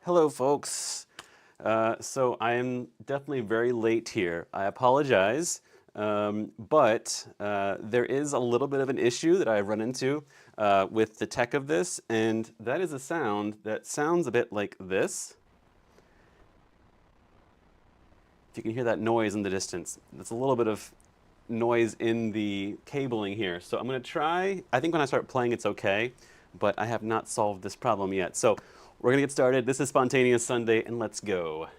Hello, folks. So I am definitely very late here. I apologize, but there is a little bit of an issue that I've run into with the tech of this, and that is a sound that sounds a bit like this. If you can hear that noise in the distance, that's a little bit of noise in the cabling here. So I'm going to try. I think when I start playing, it's okay, but I have not solved this problem yet. So we're going to get started. This is Spontaneous Sunday, and let's go.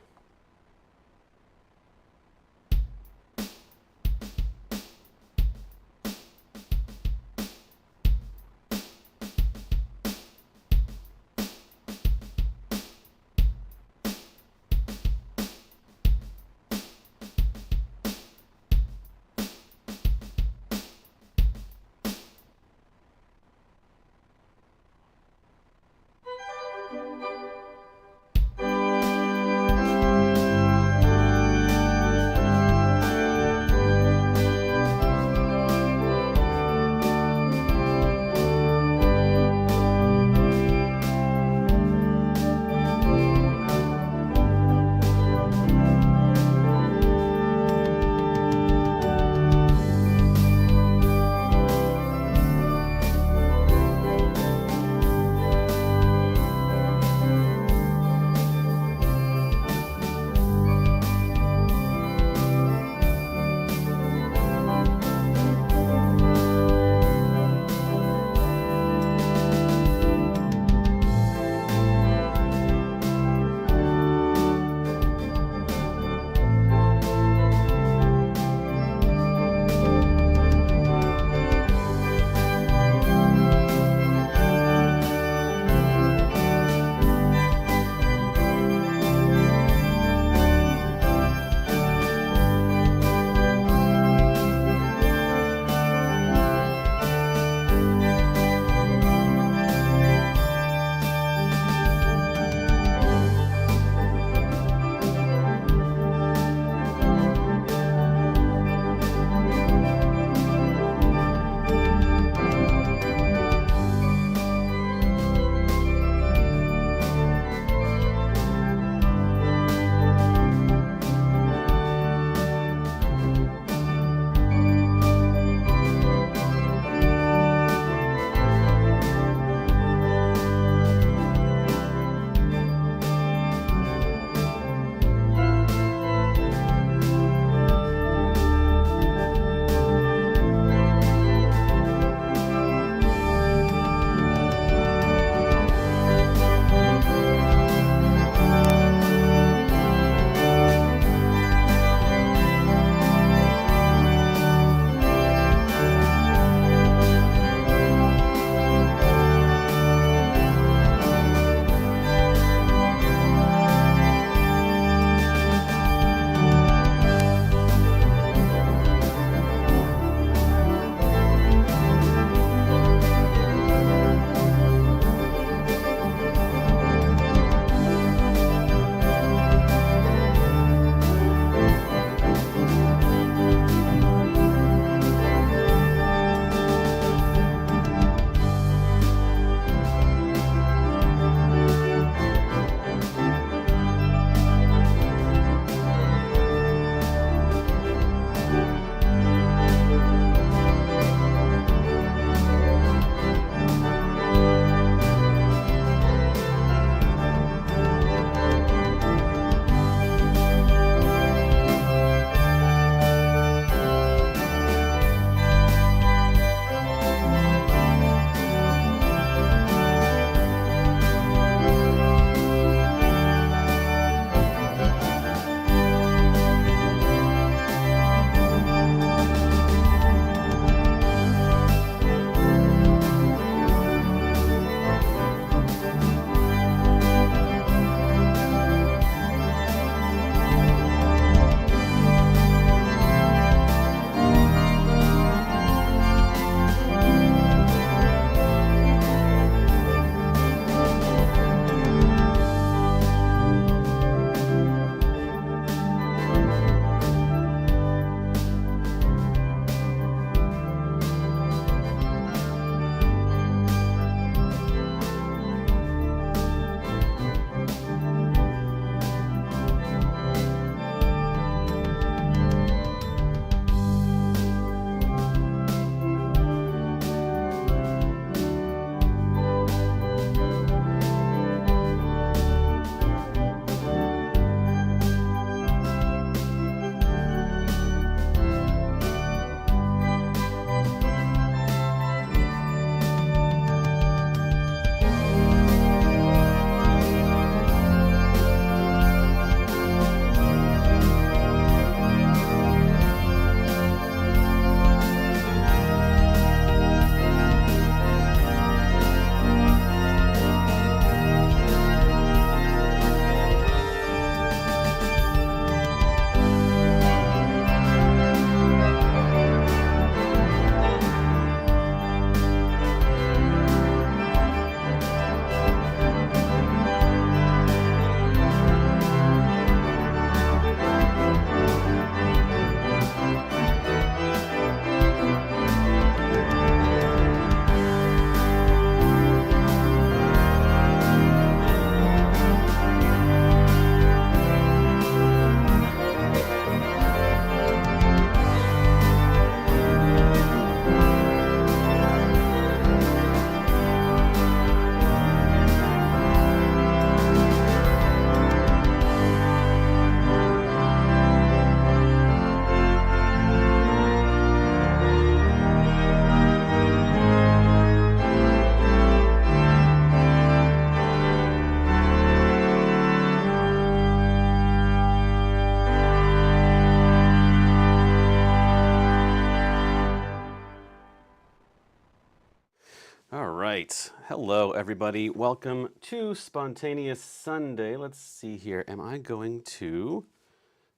Hello, everybody. Welcome to Spontaneous Sunday. Let's see here. Am I going to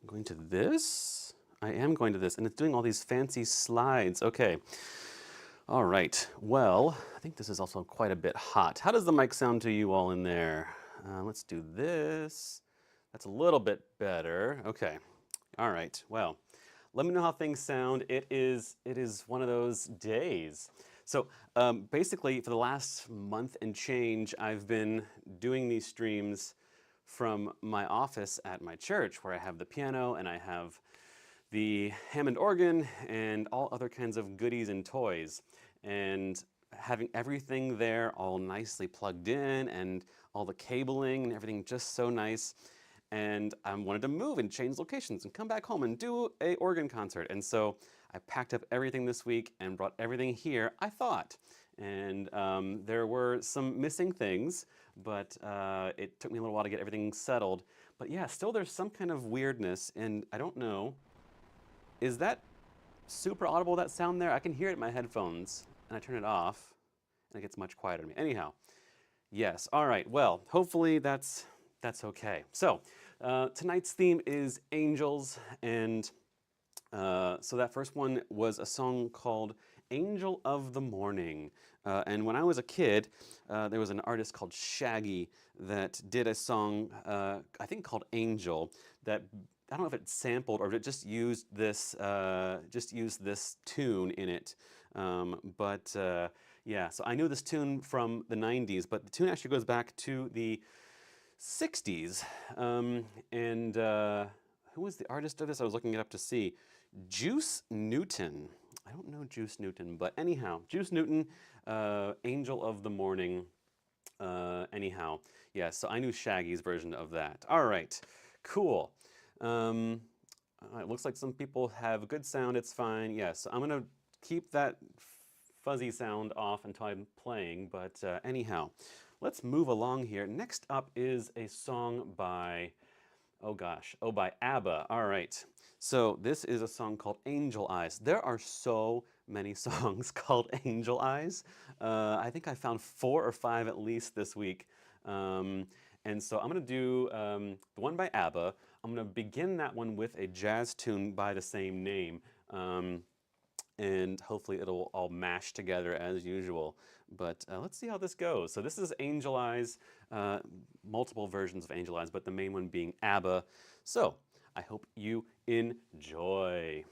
this? I am going to this, and it's doing all these fancy slides. Okay. All right. Well, I think this is also quite a bit hot. How does the mic sound to you all in there? Let's do this. That's a little bit better. Okay. All right. Well, let me know how things sound. It is one of those days. So basically, for the last month and change, I've been doing these streams from my office at my church, where I have the piano and I have the Hammond organ and all other kinds of goodies and toys. And having everything there all nicely plugged in and all the cabling and everything just so nice. And I wanted to move and change locations and come back home and do an organ concert. And so I packed up everything this week and brought everything here, I thought. And there were some missing things, but it took me a little while to get everything settled. But yeah, still there's some kind of weirdness, and I don't know. Is that super audible, that sound there? I can hear it in my headphones, and I turn it off, and it gets much quieter to me. Anyhow, yes, all right, well, hopefully that's okay. So tonight's theme is angels, and so that first one was a song called Angel of the Morning. And when I was a kid, there was an artist called Shaggy that did a song, I think called Angel, that I don't know if it sampled or if it just used this tune in it. Yeah, so I knew this tune from the 90s, but the tune actually goes back to the 60s. Who was the artist of this? I was looking it up to see. Juice Newton. I don't know Juice Newton, but anyhow, Juice Newton, Angel of the Morning. Anyhow, yeah, so I knew Shaggy's version of that. All right, cool. It looks like some people have good sound, it's fine. Yes, I'm gonna keep that fuzzy sound off until I'm playing, but anyhow, let's move along here. Next up is a song by, by ABBA. All right, so this is a song called Angel Eyes. There are so many songs called Angel Eyes. I think I found 4 or 5 at least this week. And so I'm gonna do the one by ABBA. I'm gonna begin that one with a jazz tune by the same name. And hopefully it'll all mash together as usual. But let's see how this goes. So this is Angel Eyes, multiple versions of Angel Eyes, but the main one being ABBA. So I hope you enjoy.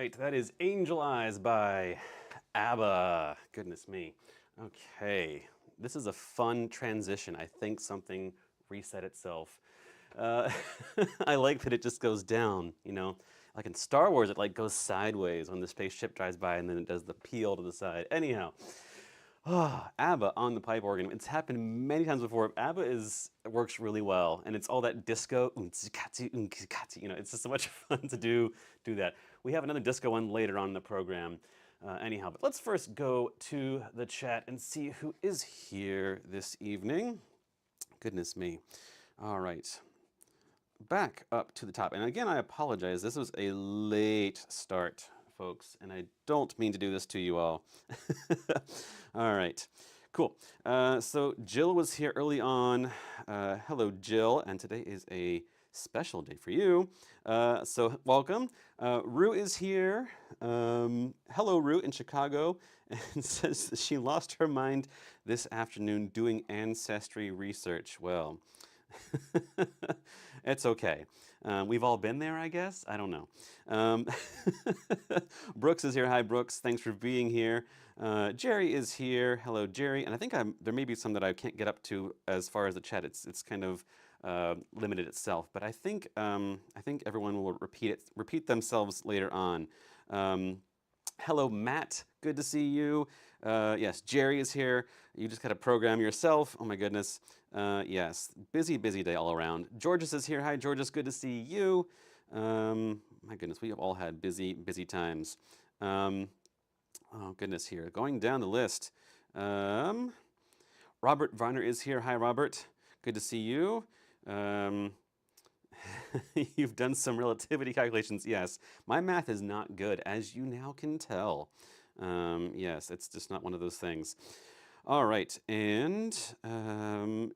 right, that is Angel Eyes by ABBA. Goodness me. Okay, this is a fun transition. I think something reset itself. Uh, I like that it just goes down, you know? Like in Star Wars, it like goes sideways when the spaceship drives by and then it does the peel to the side. Anyhow, ABBA on the pipe organ. It's happened many times before. ABBA works really well, and it's all that disco, you know, it's just so much fun to do that. We have another disco one later on in the program. Anyhow, but let's first go to the chat and see who is here this evening. Goodness me. All right. Back up to the top. And again, I apologize. This was a late start, folks, and I don't mean to do this to you all. All right, cool. So Jill was here early on. Hello, Jill, and today is a special day for you. So welcome. Rue is here. Hello, Rue in Chicago, and says that she lost her mind this afternoon doing ancestry research. Well, it's okay. We've all been there, I guess. I don't know. Brooks is here. Hi, Brooks. Thanks for being here. Jerry is here. Hello, Jerry. And I think there may be some that I can't get up to as far as the chat. It's kind of limited itself. But I think everyone will repeat themselves later on. Hello, Matt. Good to see you. Yes, Jerry is here. You just got to program yourself. Oh my goodness. Yes, busy day all around. Georges is here. Hi, Georges. Good to see you. My goodness, we have all had busy times. Oh goodness, here. Going down the list. Robert Varner is here. Hi, Robert. Good to see you. You've done some relativity calculations. Yes, my math is not good, as you now can tell. Yes, it's just not one of those things. All right, and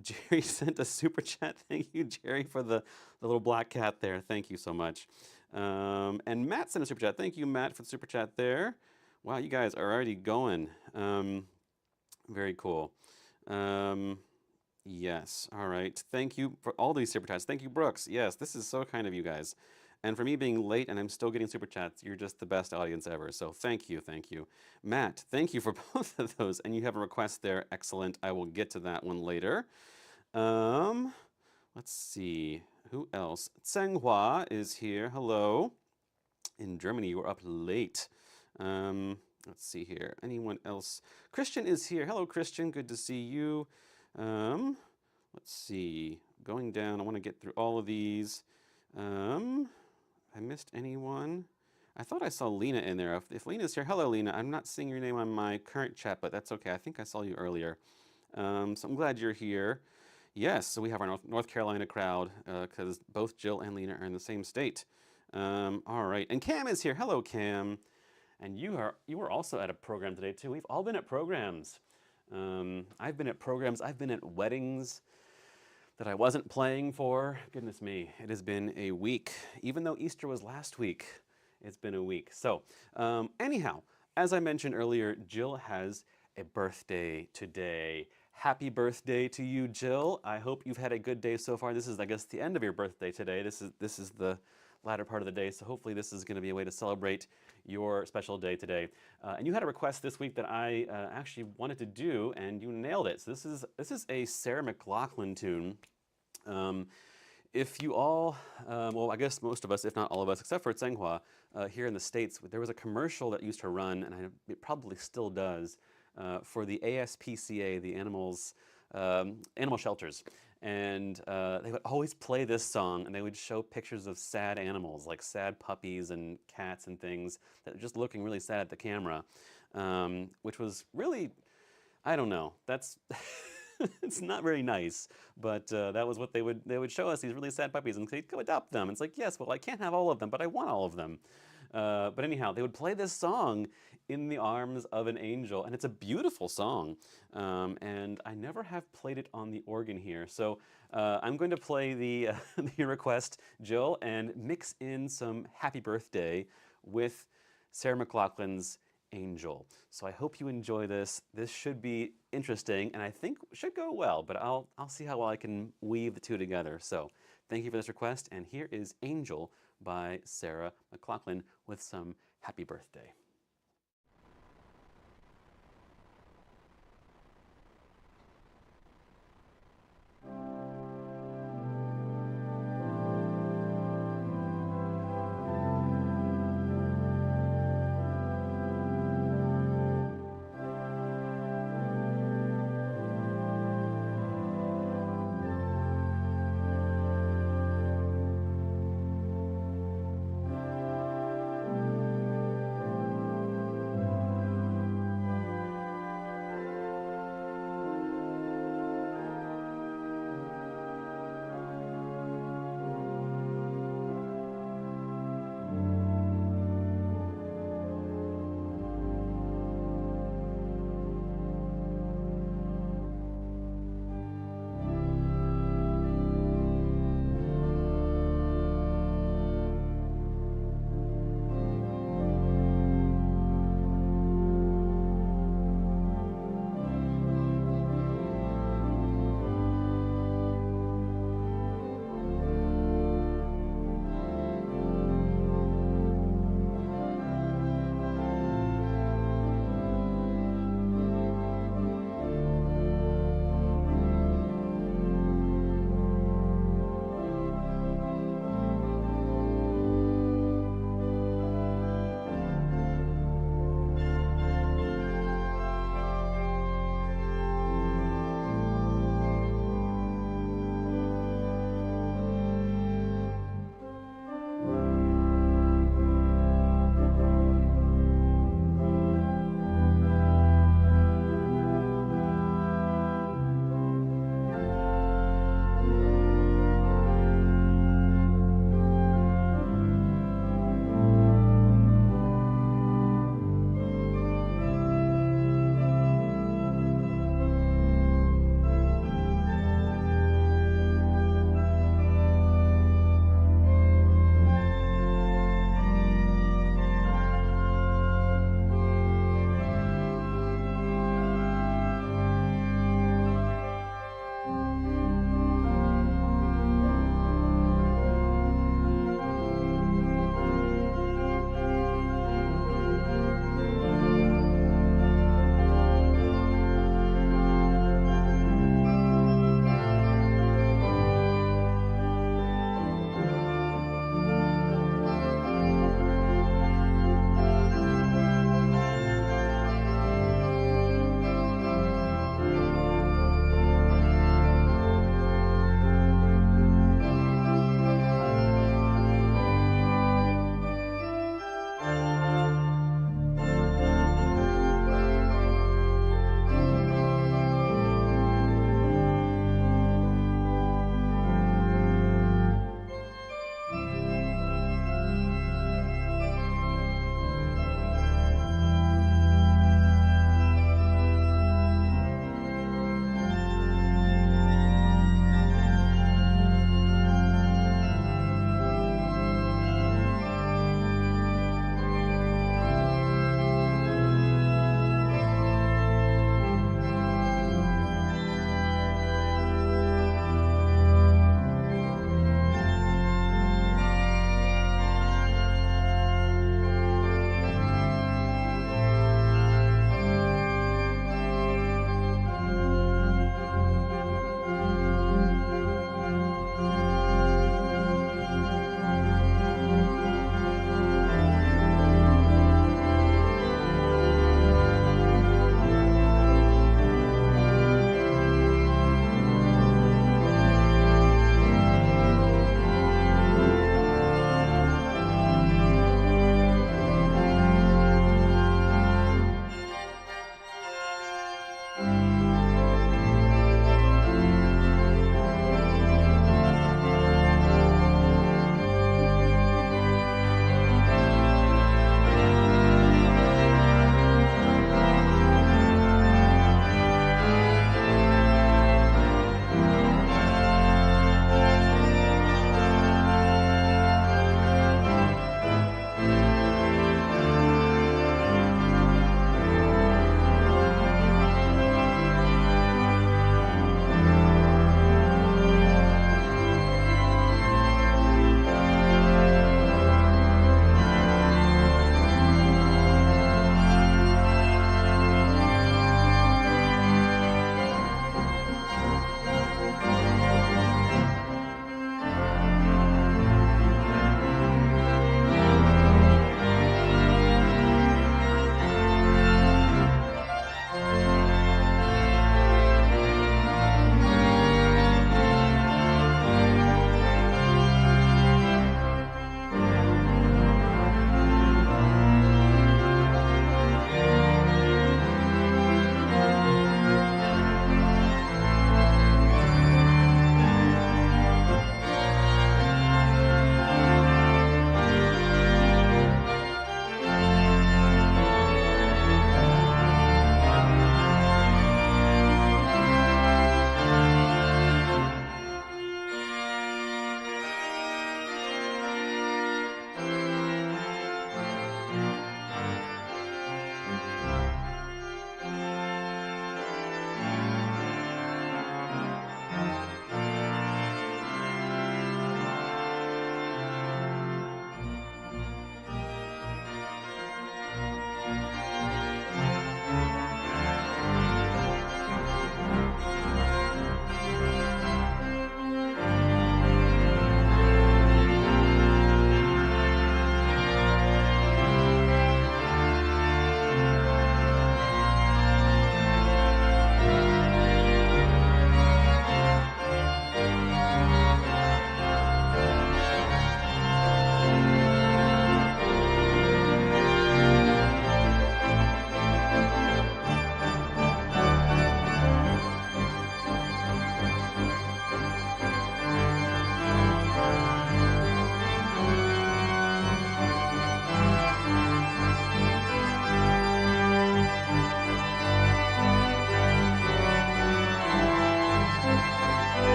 Jerry sent a super chat. Thank you, Jerry, for the little black cat there. Thank you so much. And Matt sent a super chat. Thank you, Matt, for the super chat there. Wow, you guys are already going. Very cool. Yes, all right. Thank you for all these super chats. Thank you, Brooks. Yes, this is so kind of you guys. And for me being late and I'm still getting super chats, you're just the best audience ever. So thank you, thank you. Matt, thank you for both of those. And you have a request there. Excellent. I will get to that one later. Let's see. Who else? Tsenghua is here. Hello. In Germany, you were up late. Let's see here. Anyone else? Christian is here. Hello, Christian. Good to see you. Let's see. Going down, I want to get through all of these. I missed anyone? I thought I saw Lena in there. If Lena's here, hello, Lena. I'm not seeing your name on my current chat, but that's okay. I think I saw you earlier. So I'm glad you're here. Yes, so we have our North Carolina crowd because both Jill and Lena are in the same state. All right, and Cam is here. Hello, Cam. And you were also at a program today too. We've all been at programs. I've been at programs. I've been at weddings that I wasn't playing for. Goodness me, it has been a week. Even though Easter was last week, it's been a week. So anyhow, as I mentioned earlier, Jill has a birthday today. Happy birthday to you, Jill. I hope you've had a good day so far. This is, I guess, the end of your birthday today. This is the latter part of the day, so hopefully this is going to be a way to celebrate your special day today. And you had a request this week that I actually wanted to do, and you nailed it. So this is a Sarah McLachlan tune. If you all, well, I guess most of us, if not all of us, except for Tsenghua, here in the States, there was a commercial that used to run, and it probably still does, for the ASPCA, the animal shelters. And they would always play this song, and they would show pictures of sad animals, like sad puppies and cats and things that are just looking really sad at the camera, which was really, I don't know, that's it's not very nice, but that was what they would show us, these really sad puppies, and say, go adopt them. And it's like, yes, well, I can't have all of them, but I want all of them. But anyhow, they would play this song in the arms of an angel, and it's a beautiful song. And I never have played it on the organ here, so I'm going to play the request, Jill, and mix in some Happy Birthday with Sarah McLachlan's Angel. So I hope you enjoy this. This should be interesting, and I think should go well, but I'll see how well I can weave the two together. So thank you for this request, and here is Angel by Sarah McLachlan with some Happy birthday.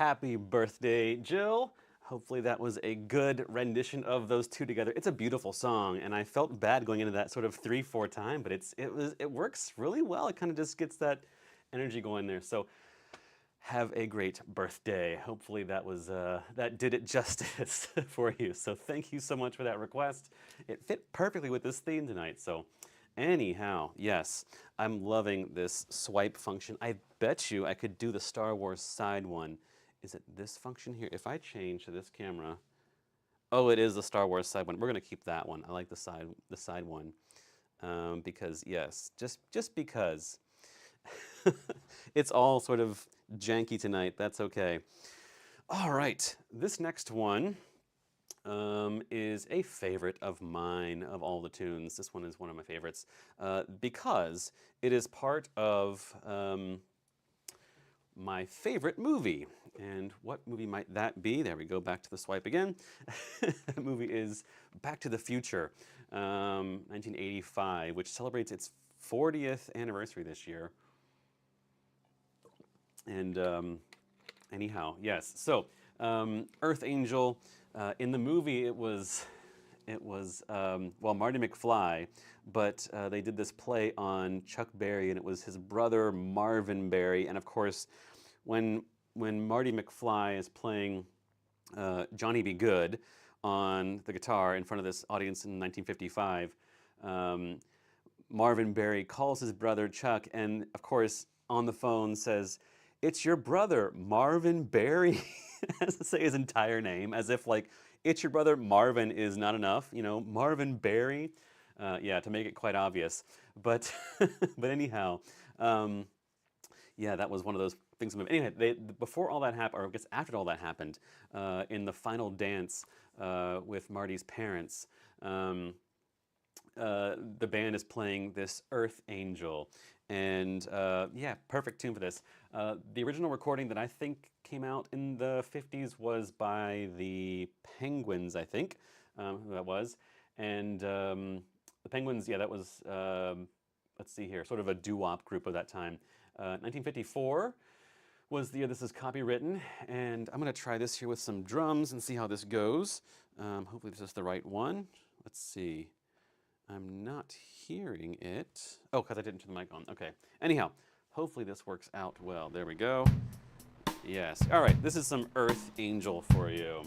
Happy birthday, Jill. Hopefully that was a good rendition of those two together. It's a beautiful song, and I felt bad going into that sort of 3/4 time, but it works really well. It kind of just gets that energy going there. So have a great birthday. Hopefully that did it justice for you. So thank you so much for that request. It fit perfectly with this theme tonight. So anyhow, yes, I'm loving this swipe function. I bet you I could do the Star Wars side one. Is it this function here? If I change to this camera, oh, it is the Star Wars side one. We're gonna keep that one. I like the side one because yes, just because. It's all sort of janky tonight. That's okay. All right, this next one is a favorite of mine of all the tunes. This one is one of my favorites because it is part of my favorite movie. And what movie might that be? There we go, back to the swipe again. The movie is Back to the Future, 1985, which celebrates its 40th anniversary this year. And anyhow, yes. So Earth Angel, in the movie it was well, Marty McFly, but they did this play on Chuck Berry, and it was his brother Marvin Berry. And of course, when Marty McFly is playing Johnny Be Good on the guitar in front of this audience in 1955, Marvin Berry calls his brother Chuck, and of course on the phone says, "It's your brother, Marvin Berry," as to say his entire name, as if like, it's your brother Marvin is not enough, you know, Marvin Berry. Yeah, to make it quite obvious. But, but anyhow, yeah, that was one of those things. Anyway, before all that happened, or I guess after all that happened, in the final dance with Marty's parents, the band is playing this Earth Angel. And yeah, perfect tune for this. The original recording that I think came out in the 50s was by the Penguins, I think, who that was. And the Penguins, yeah, that was, let's see here, sort of a doo-wop group of that time. 1954 was the year this is copywritten. And I'm going to try this here with some drums and see how this goes. Hopefully this is the right one. Let's see. I'm not hearing it. Oh, because I didn't turn the mic on. Okay. Anyhow, hopefully this works out well. There we go. Yes. All right. This is some Earth Angel for you.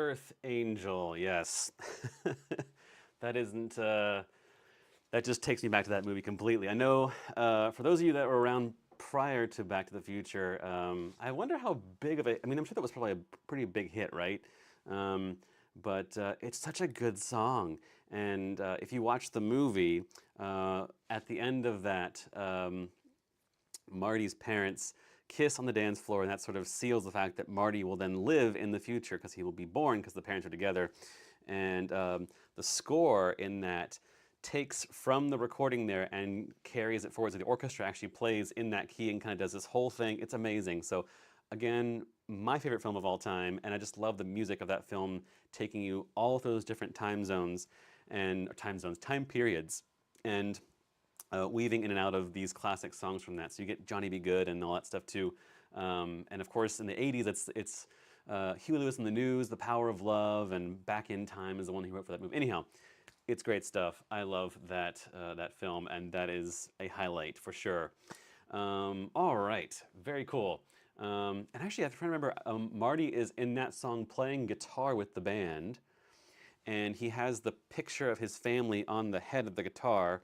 Earth Angel, yes. That isn't, that just takes me back to that movie completely. I know, for those of you that were around prior to Back to the Future, I wonder how big of a, I mean, I'm sure that was probably a pretty big hit, right? But it's such a good song. And if you watch the movie, at the end of that, Marty's parents kiss on the dance floor, and that sort of seals the fact that Marty will then live in the future because he will be born because the parents are together. And the score in that takes from the recording there and carries it forward. So the orchestra actually plays in that key and kind of does this whole thing. It's amazing. So again, my favorite film of all time, and I just love the music of that film, taking you all of those different time zones and time periods, and weaving in and out of these classic songs from that. So you get Johnny B. Good and all that stuff too. And of course, in the 80s, it's Huey Lewis and the News, The Power of Love, and Back in Time is the one he wrote for that movie. Anyhow, it's great stuff. I love that, that film, and that is a highlight for sure. All right, very cool. And actually, I'm trying to remember, Marty is in that song playing guitar with the band, and he has the picture of his family on the head of the guitar.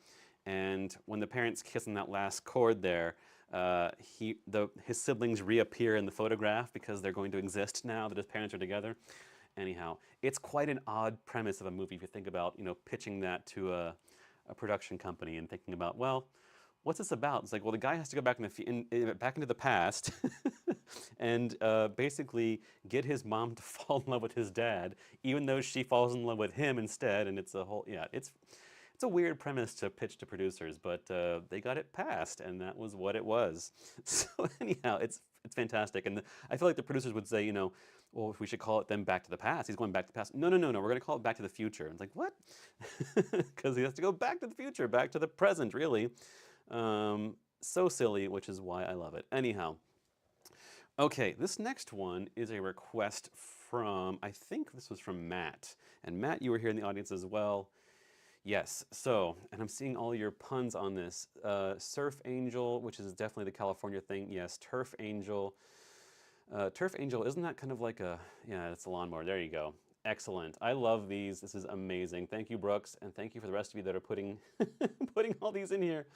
And when the parents kiss on that last chord there, his siblings reappear in the photograph because they're going to exist now that his parents are together. Anyhow, it's quite an odd premise of a movie if you think about, you know, pitching that to a production company and thinking about, well, what's this about? It's like, well, the guy has to go back back into the past and basically get his mom to fall in love with his dad, even though she falls in love with him instead. And it's a whole, yeah, it's a weird premise to pitch to producers, but they got it passed, and that was what it was. So anyhow, it's fantastic, and I feel like the producers would say, you know, well, if we should call it then Back to the Past. He's going back to the past. No, we're going to call it Back to the Future. And it's like, what? Because he has to go back to the future, back to the present, really. So silly, which is why I love it. Anyhow, okay, this next one is a request from, I think this was from Matt. And Matt, you were here in the audience as well. Yes, so, and I'm seeing all your puns on this. Surf Angel, which is definitely the California thing. Yes, Turf Angel. Turf Angel, isn't that kind of like a, yeah, it's a lawnmower. There you go. Excellent. I love these. This is amazing. Thank you, Brooks, and thank you for the rest of you that are putting putting all these in here.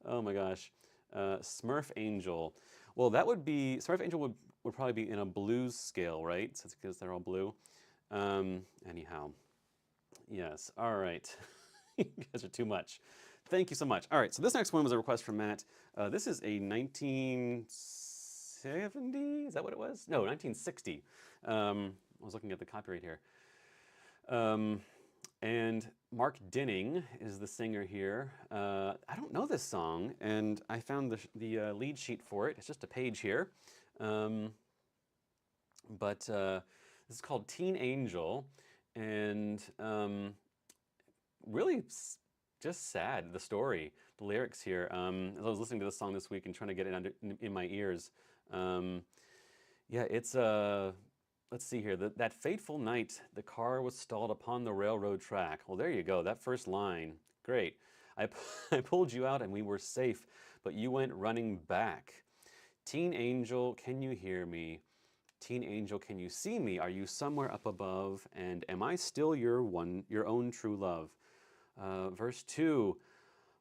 Oh my gosh. Smurf Angel. Well, that would be, Smurf Angel would probably be in a blues scale, right? So it's because they're all blue. Anyhow. Yes, all right. You guys are too much. Thank you so much. All right, so this next one was a request from Matt. This is a 1970, is that what it was? No, 1960. I was looking at the copyright here. And Mark Dinning is the singer here. I don't know this song, and I found the lead sheet for it. It's just a page here. But this is called Teen Angel, and really just sad, the story, the lyrics here. As I was listening to this song this week and trying to get it in my ears, yeah, it's, let's see here. That fateful night, the car was stalled upon the railroad track. Well, there you go, that first line, great. I pulled you out and we were safe, but you went running back. Teen Angel, can you hear me? Teen Angel, can you see me? Are you somewhere up above? And am I still your own true love? Verse 2,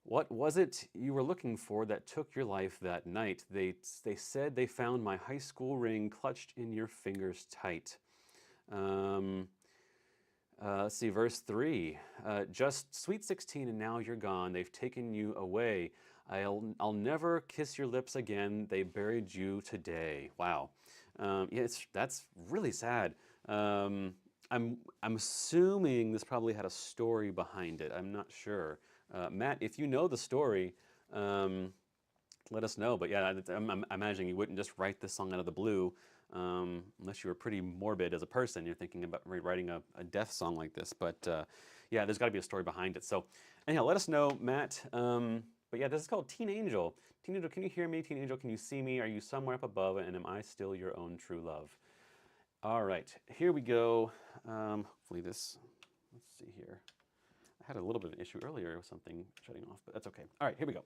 what was it you were looking for that took your life that night? They said they found my high school ring clutched in your fingers tight. Let's see, verse 3, just sweet 16 and now you're gone. They've taken you away. I'll never kiss your lips again. They buried you today. Wow. Yeah, that's really sad. I'm assuming this probably had a story behind it. I'm not sure. Matt, if you know the story, let us know. But yeah, I'm imagining you wouldn't just write this song out of the blue unless you were pretty morbid as a person. You're thinking about writing a death song like this. But yeah, there's got to be a story behind it. So anyhow, let us know, Matt. But yeah, this is called Teen Angel. Teen Angel, can you hear me? Teen Angel, can you see me? Are you somewhere up above? And am I still your own true love? All right, here we go. Hopefully this, let's see here. I had a little bit of an issue earlier with something shutting off, but that's okay. All right, here we go.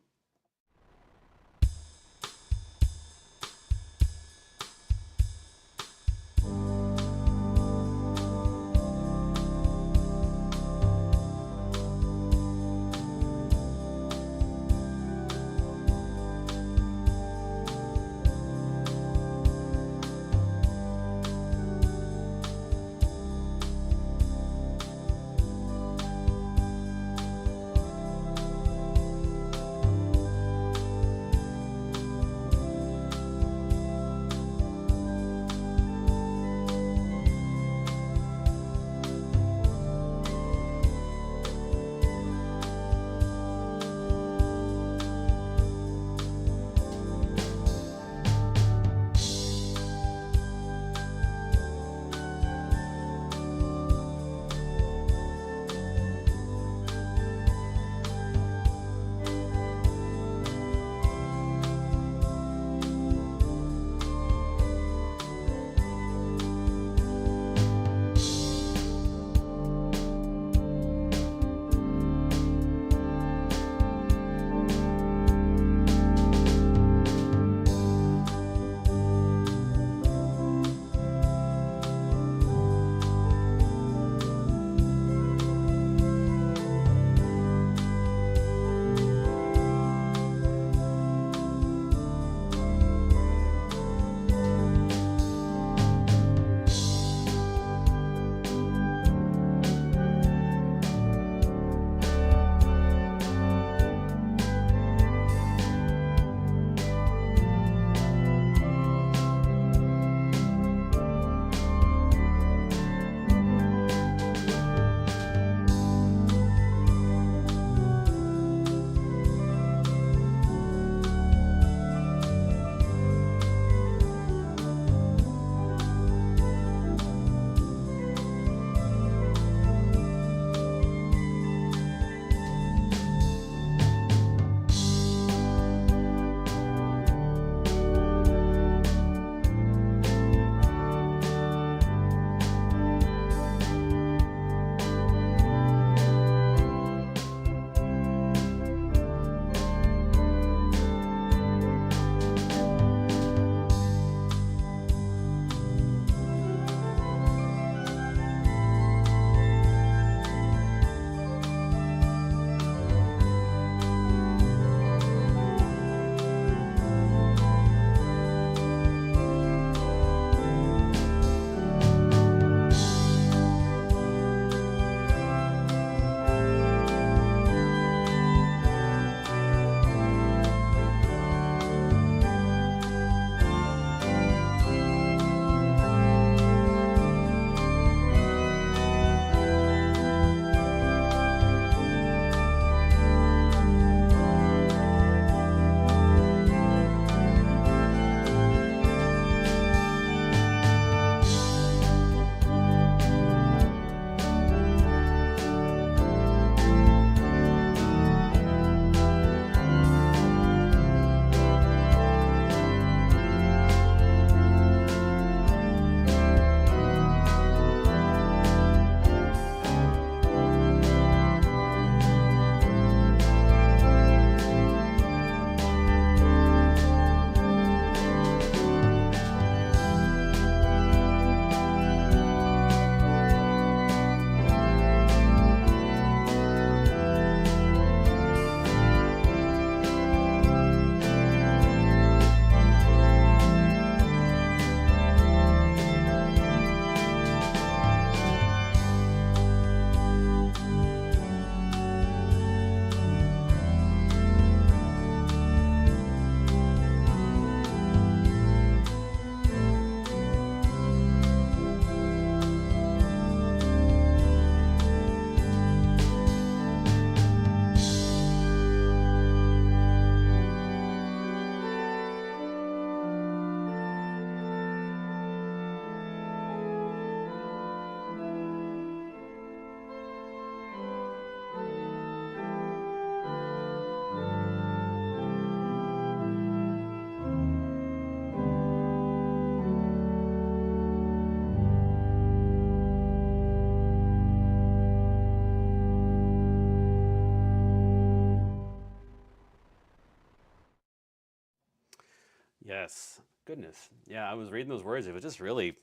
Yes. Goodness. Yeah, I was reading those words. It was just really,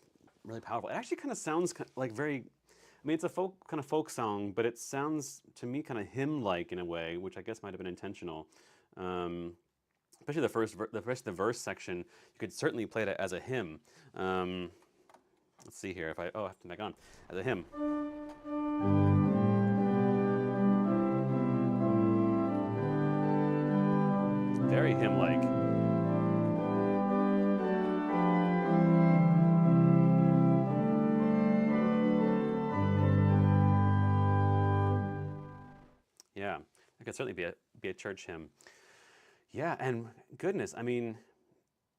really powerful. It actually kind of sounds like very. I mean, it's a folk song, but it sounds to me kind of hymn-like in a way, which I guess might have been intentional. Um, Especially the verse section, you could certainly play it as a hymn. Um, let's see here. If I have to back on as a hymn. It's very hymn-like. Yeah, that could certainly be a church hymn. Yeah, and goodness, I mean,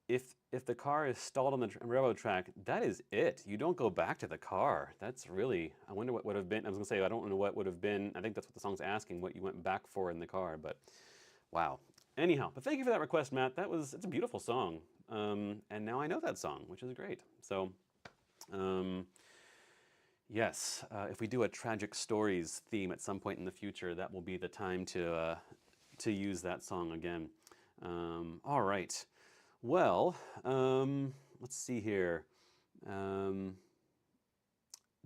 if the car is stalled on the railroad track, that is it. You don't go back to the car. That's really. I wonder what would have been. I was gonna say I don't know what would have been. I think that's what the song's asking. What you went back for in the car, but wow. Anyhow, but thank you for that request, Matt. It's a beautiful song, and now I know that song, which is great. So. Yes, if we do a tragic stories theme at some point in the future, that will be the time to use that song again. All right. Well, let's see here. Um,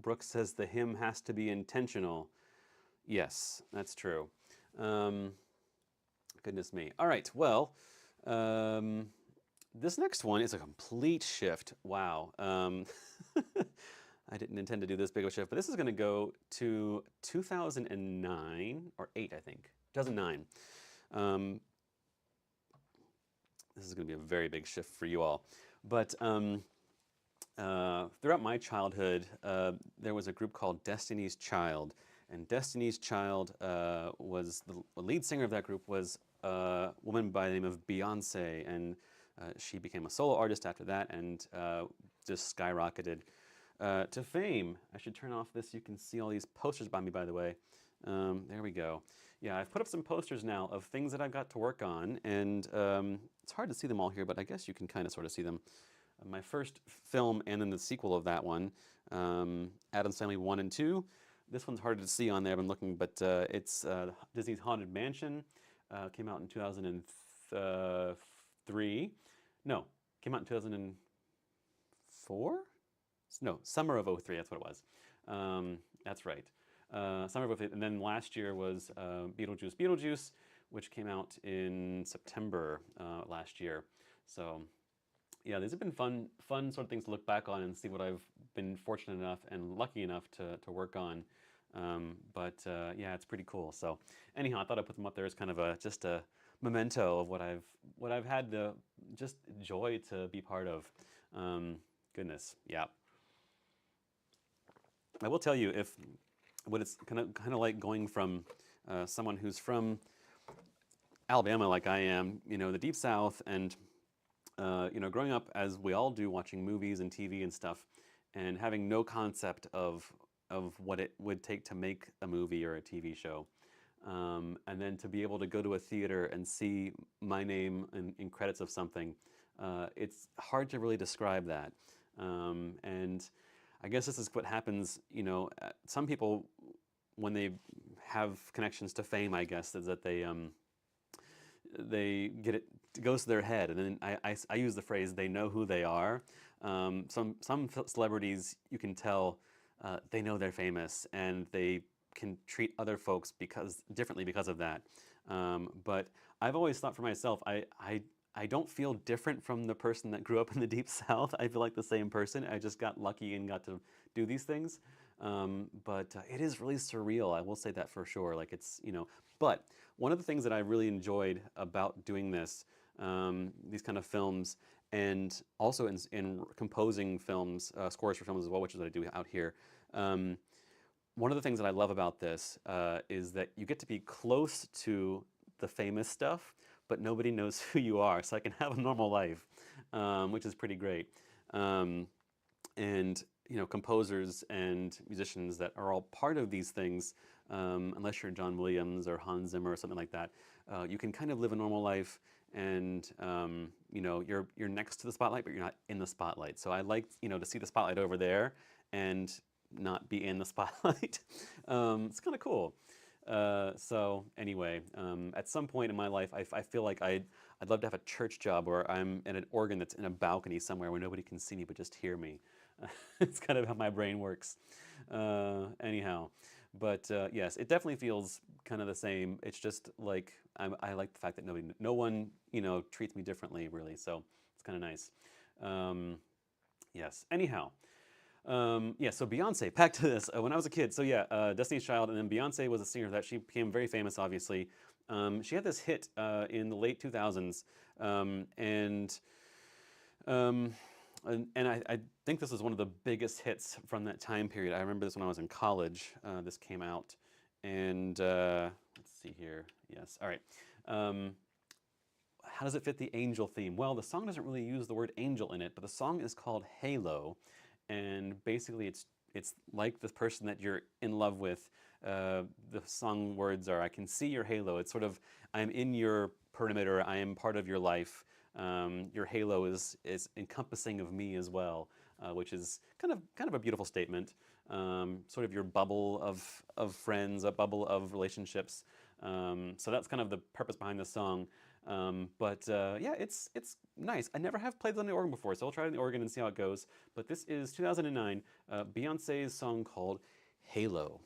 Brooks says the hymn has to be intentional. Yes, that's true. Um, Goodness me. All right. Well, this next one is a complete shift. Wow. I didn't intend to do this big of a shift, but this is going to go to 2009 or 8, I think. 2009. This is going to be a very big shift for you all. But throughout my childhood, there was a group called Destiny's Child. And Destiny's Child was the lead singer of that group was a woman by the name of Beyonce. And she became a solo artist after that and just skyrocketed to fame. I should turn off this. You can see all these posters by me, by the way. There we go. Yeah, I've put up some posters now of things that I've got to work on, and it's hard to see them all here, but I guess you can kind of sort of see them. My first film and then the sequel of that one, Addams Family 1 and 2. This one's harder to see on there. I've been looking, but it's Disney's Haunted Mansion. Came out in 2003. No, came out in 2004? No, summer of '03, that's what it was. That's right. Summer of '03. And then last year was Beetlejuice, which came out in September last year. So yeah, these have been fun sort of things to look back on and see what I've been fortunate enough and lucky enough to work on. Yeah, it's pretty cool. So anyhow, I thought I'd put them up there as kind of just a memento of what I've had the just joy to be part of. Goodness, yeah. I will tell you what it's kind of like going from someone who's from Alabama, like I am, the Deep South, and growing up as we all do, watching movies and TV and stuff, and having no concept of what it would take to make a movie or a TV show, and then to be able to go to a theater and see my name in credits of something, it's hard to really describe that, and I guess this is what happens, some people, when they have connections to fame, I guess, is that they get it goes to their head, and then I use the phrase they know who they are. Some celebrities, you can tell they know they're famous, and they can treat other folks differently because of that. But I've always thought for myself, I don't feel different from the person that grew up in the Deep South. I feel like the same person. I just got lucky and got to do these things. But it is really surreal. I will say that for sure. Like but one of the things that I really enjoyed about doing these kind of films, and also in composing films, scores for films as well, which is what I do out here. One of the things that I love about this is that you get to be close to the famous stuff, but nobody knows who you are, so I can have a normal life, which is pretty great. And composers and musicians that are all part of these things, unless you're John Williams or Hans Zimmer or something like that, you can kind of live a normal life, and you're next to the spotlight, but you're not in the spotlight. So I like to see the spotlight over there and not be in the spotlight. It's kind of cool. So anyway, at some point in my life, I feel like I'd love to have a church job where I'm in an organ that's in a balcony somewhere where nobody can see me but just hear me. It's kind of how my brain works. Anyhow, but yes, it definitely feels kind of the same. It's just like I like the fact that no one, treats me differently really. So it's kind of nice. Yes. Anyhow. Yeah, so Beyonce, back to this. When I was a kid, so yeah, Destiny's Child, and then Beyonce was a singer that she became very famous, obviously. She had this hit in the late 2000s, and I think this was one of the biggest hits from that time period. I remember this when I was in college. This came out, and let's see here. Yes, all right. How does it fit the angel theme? Well, the song doesn't really use the word angel in it, but the song is called Halo, and basically it's like the person that you're in love with. The song words are, "I can see your halo." It's sort of, I'm in your perimeter. I am part of your life. Your halo is encompassing of me as well, which is kind of a beautiful statement. Sort of your bubble of friends, a bubble of relationships. So that's kind of the purpose behind the song. But yeah, it's nice. I never have played this on the organ before, so I'll try it on the organ and see how it goes. But this is 2009, Beyonce's song called Halo.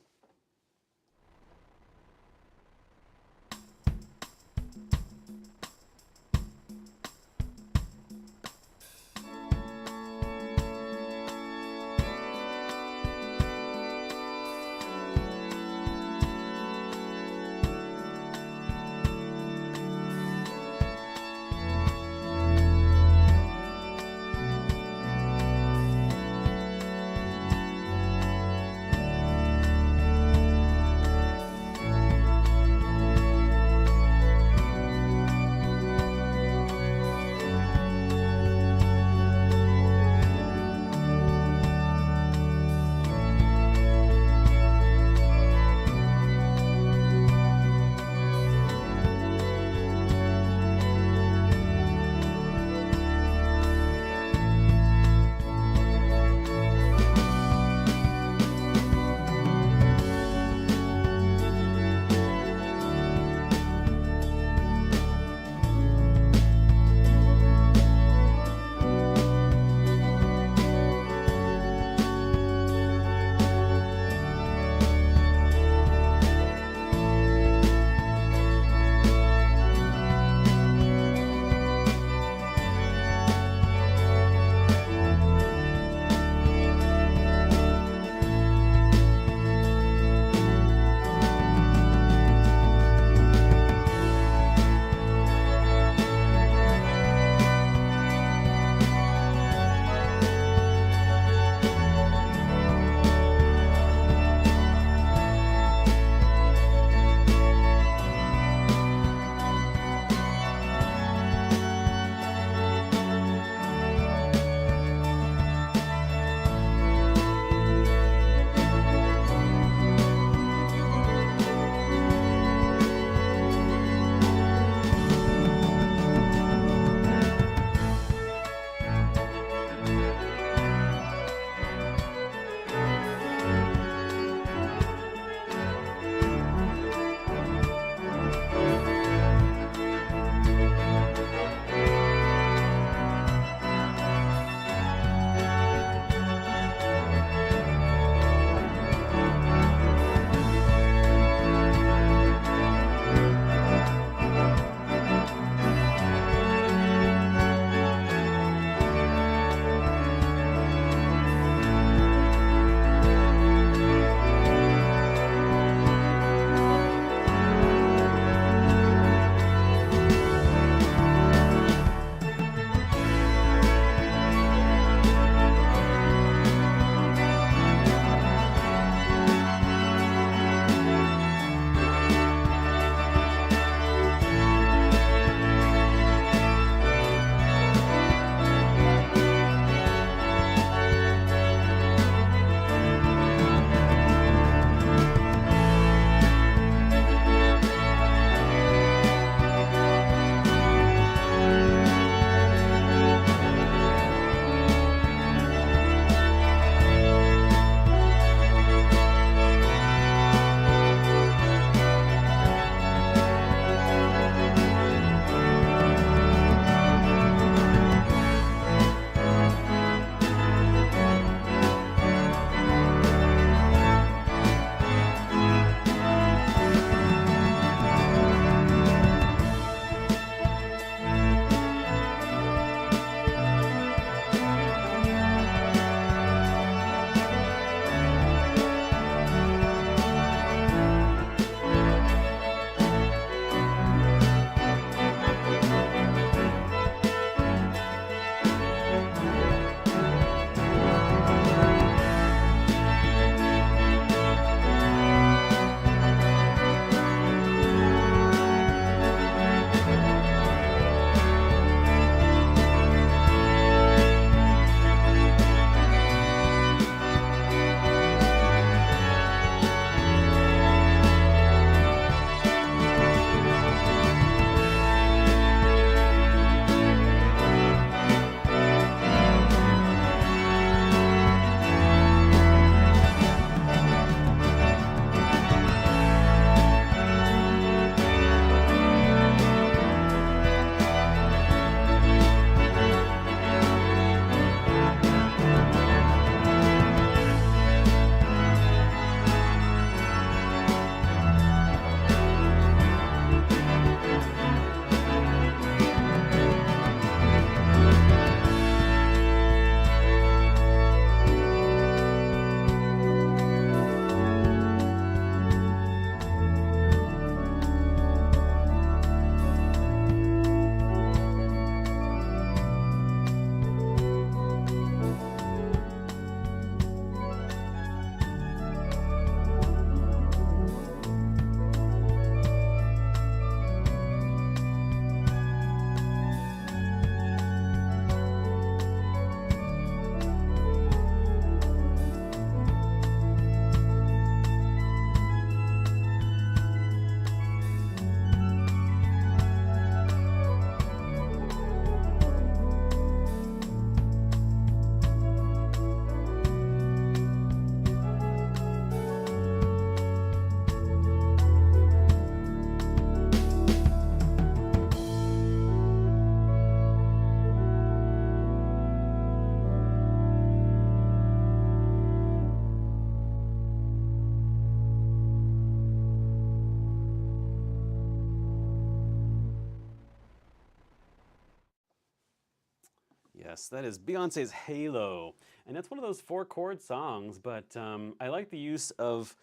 Yes, that is Beyonce's Halo. And that's one of those 4-chord songs, but I like the use of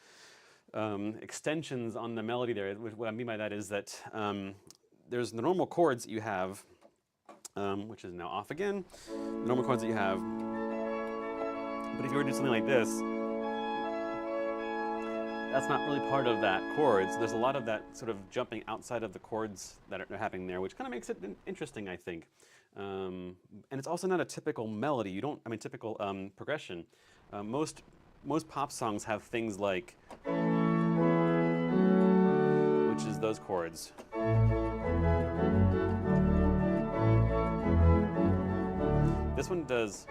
extensions on the melody there. What I mean by that is that there's the normal chords that you have, which is now off again, the normal chords that you have. But if you were to do something like this, that's not really part of that chord. So there's a lot of that sort of jumping outside of the chords that are happening there, which kind of makes it interesting, I think. And it's also not a typical melody. You don't, I mean, typical progression. Most pop songs have things like, which is those chords. This one does.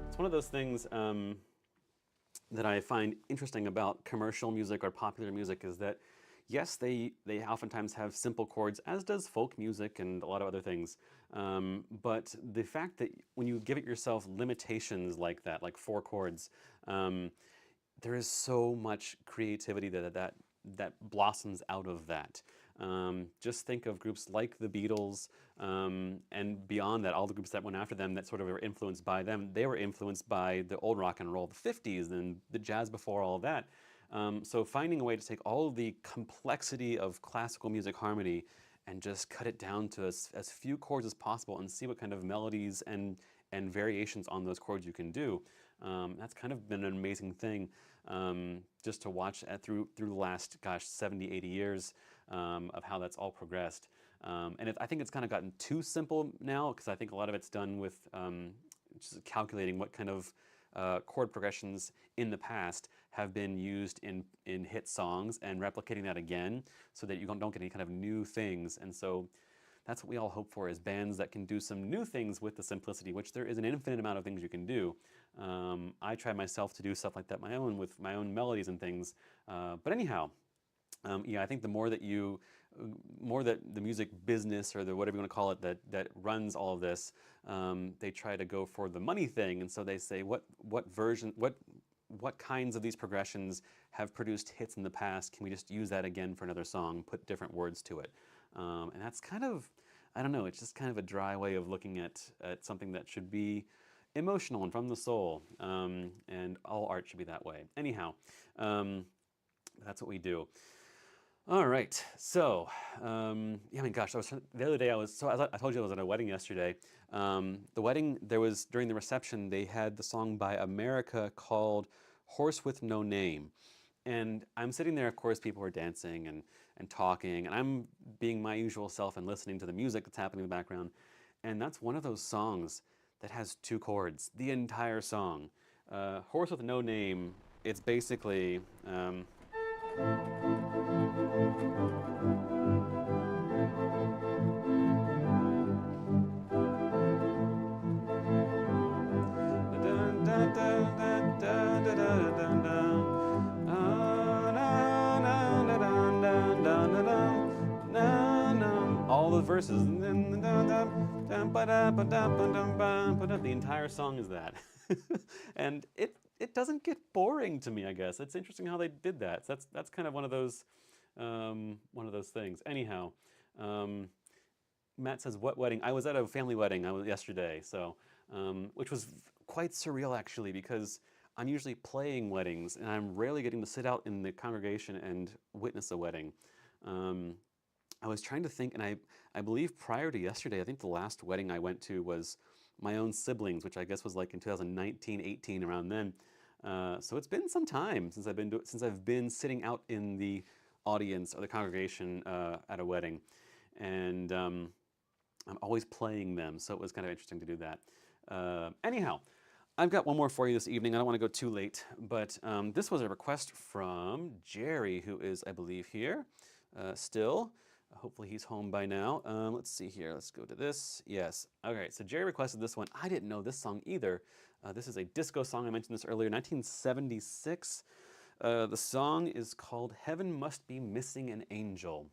It's one of those things that I find interesting about commercial music or popular music is that, yes, they oftentimes have simple chords, as does folk music and a lot of other things. But the fact that when you give it yourself limitations like that, like 4 chords, there is so much creativity that blossoms out of that. Just think of groups like the Beatles and beyond that, all the groups that went after them that sort of were influenced by them. They were influenced by the old rock and roll, the 50s, and the jazz before all of that. So finding a way to take all of the complexity of classical music harmony and just cut it down to as few chords as possible and see what kind of melodies and variations on those chords you can do. That's kind of been an amazing thing just to watch through the last, 70, 80 years of how that's all progressed. I think it's kind of gotten too simple now because I think a lot of it's done with just calculating what kind of chord progressions in the past have been used in hit songs and replicating that again so that you don't get any kind of new things. And so that's what we all hope for, is bands that can do some new things with the simplicity, which there is an infinite amount of things you can do. I try myself to do stuff like that with my own melodies and things. But anyhow, yeah, I think the more that the music business or the whatever you want to call it that runs all of this, they try to go for the money thing, and so they say what kinds of these progressions have produced hits in the past? Can we just use that again for another song, put different words to it? And that's kind of, I don't know, it's just kind of a dry way of looking at something that should be emotional and from the soul, and all art should be that way. Anyhow, that's what we do. All right, so, yeah, I mean, gosh, the other day I told you I was at a wedding yesterday. The wedding, during the reception, they had the song by America called Horse with No Name. And I'm sitting there, of course, people are dancing and talking, and I'm being my usual self and listening to the music that's happening in the background. And that's one of those songs that has 2 chords, the entire song. Horse with No Name, it's basically... all the verses. The entire song is that. And it doesn't get boring to me, I guess. It's interesting how they did that. So that's kind of one of those things. Anyhow, Matt says, what wedding? I was at a family wedding yesterday, so which was quite surreal actually, because I'm usually playing weddings and I'm rarely getting to sit out in the congregation and witness a wedding. I was trying to think, and I believe prior to yesterday, I think the last wedding I went to was my own siblings, which I guess was like in 2019, 18, around then. So it's been some time since I've been sitting out in the audience or the congregation at a wedding, and I'm always playing them, so it was kind of interesting to do that. Anyhow, I've got one more for you this evening. I don't want to go too late, but this was a request from Jerry, who is, I believe, here still. Hopefully he's home by now. Let's see here. Let's go to this. Yes. Okay, so Jerry requested this one. I didn't know this song either. This is a disco song. I mentioned this earlier, 1976. The song is called Heaven Must Be Missing an Angel.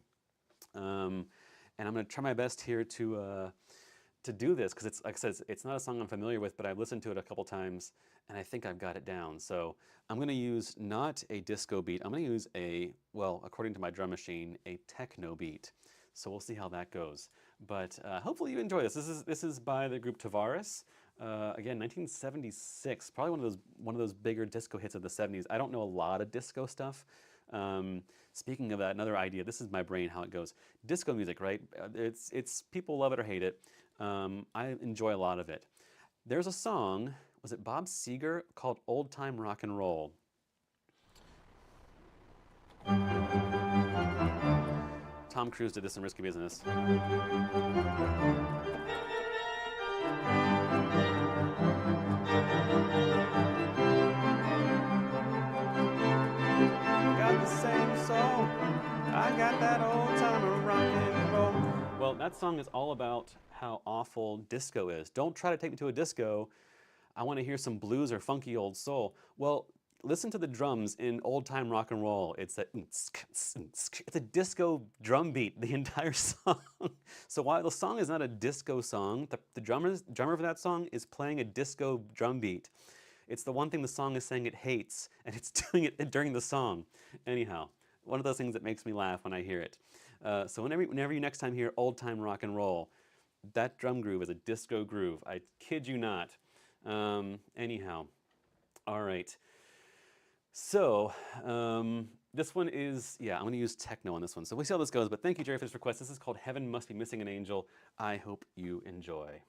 And I'm going to try my best here to do this, because it's, like I said, it's not a song I'm familiar with, but I've listened to it a couple times, and I think I've got it down. So I'm going to use not a disco beat. I'm going to use well, according to my drum machine, a techno beat. So we'll see how that goes. But hopefully you enjoy this. This is by the group Tavares. Again, 1976, probably one of those bigger disco hits of the 70s. I don't know a lot of disco stuff. Speaking of that, another idea. This is my brain how it goes. Disco music, right? It's people love it or hate it. I enjoy a lot of it. There's a song. Was it Bob Seger called "Old Time Rock and Roll"? Tom Cruise did this in Risky Business. Got the same soul. I got that old time rock and roll. Well, that song is all about how awful disco is. Don't try to take me to a disco. I want to hear some blues or funky old soul. Well, listen to the drums in Old Time Rock and Roll. It's a disco drum beat, the entire song. So while the song is not a disco song, the drummer for that song is playing a disco drum beat. It's the one thing the song is saying it hates, and it's doing it during the song. Anyhow, one of those things that makes me laugh when I hear it. So whenever you next time hear Old Time Rock and Roll, that drum groove is a disco groove. I kid you not. Anyhow, all right. So, this one is, I'm going to use techno on this one. So we'll see how this goes, but thank you, Jerry, for this request. This is called Heaven Must Be Missing an Angel. I hope you enjoy.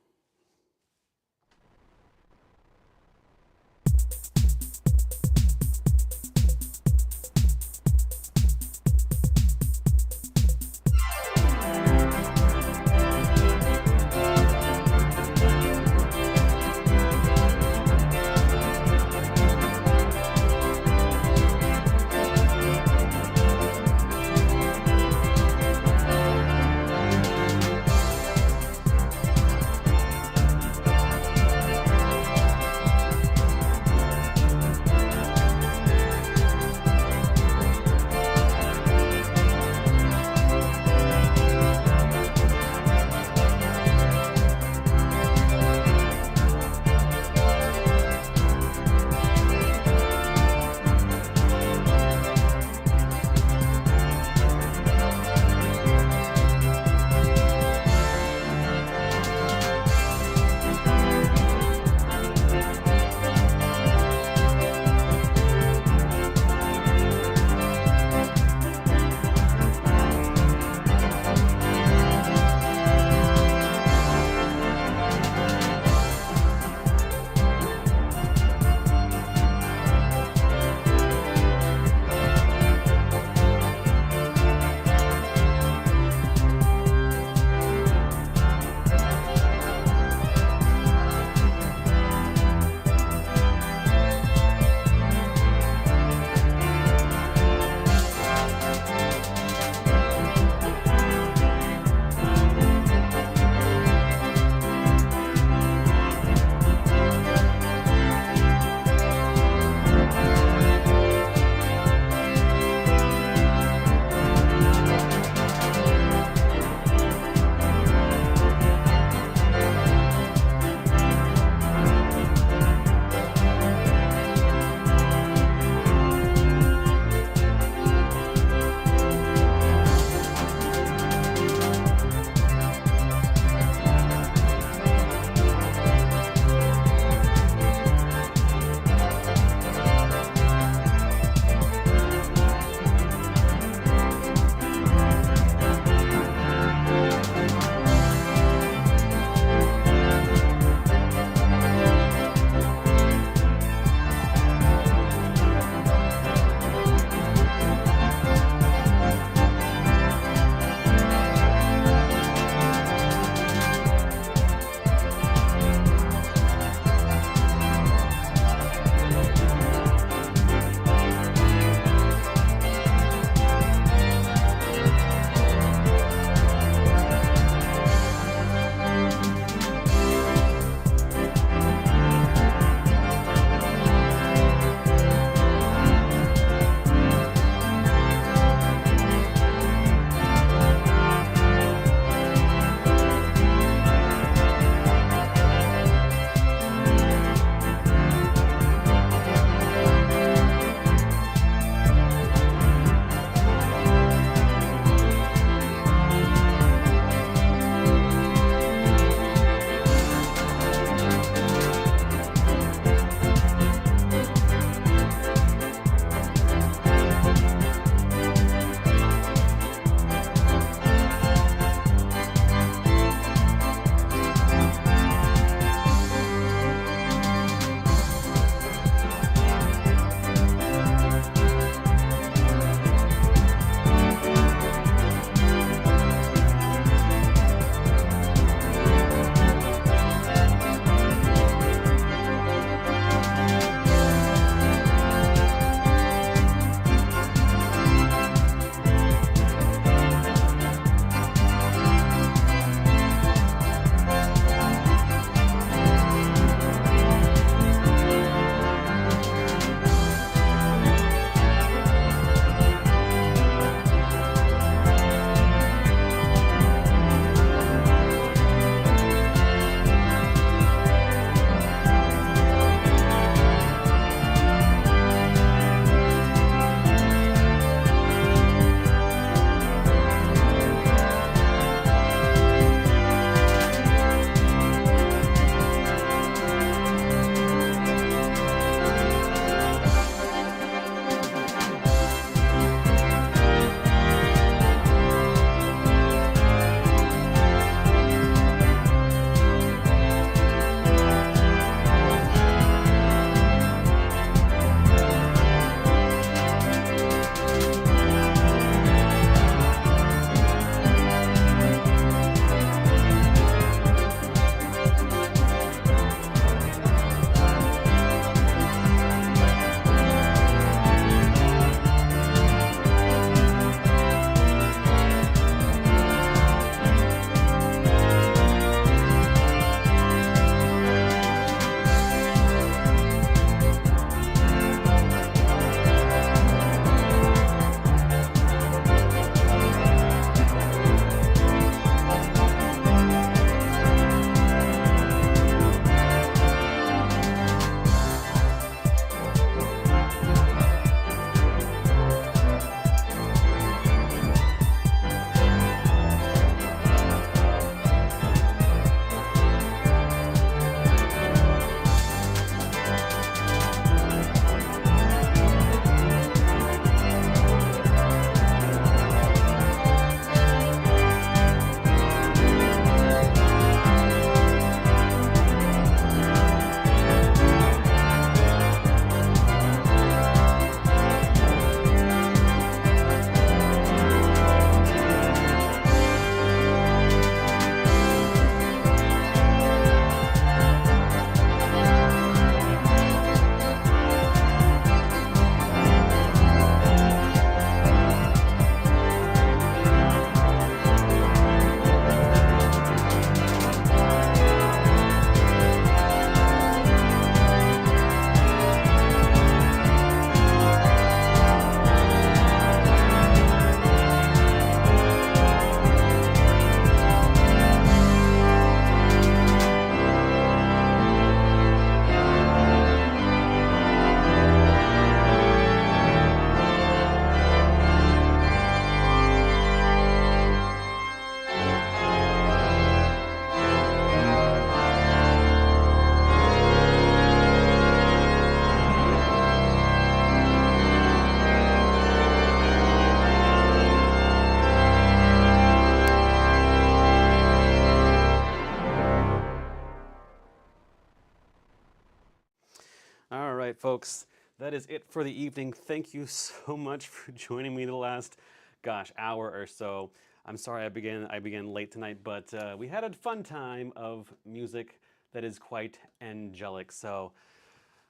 folks, that is it for the evening. Thank you so much for joining me the last, gosh, hour or so. I'm sorry I began late tonight, but we had a fun time of music that is quite angelic. So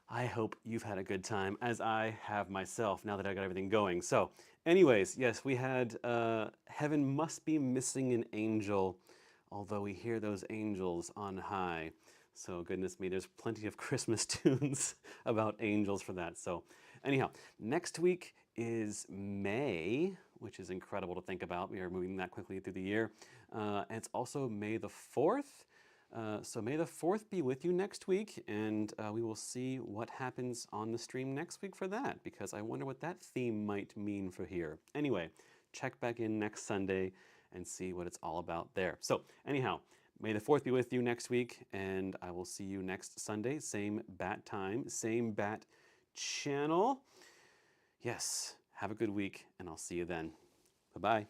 I hope you've had a good time, as I have myself, now that I got everything going. So anyways, yes, we had Heaven Must Be Missing an Angel, although we hear those angels on high. So goodness me, there's plenty of Christmas tunes about angels for that. So anyhow, next week is May, which is incredible to think about. We are moving that quickly through the year. And it's also May the 4th. So may the 4th be with you next week, and we will see what happens on the stream next week for that, because I wonder what that theme might mean for here. Anyway, check back in next Sunday and see what it's all about there. So anyhow, may the 4th be with you next week, and I will see you next Sunday, same bat time, same bat channel. Yes, have a good week, and I'll see you then. Bye-bye.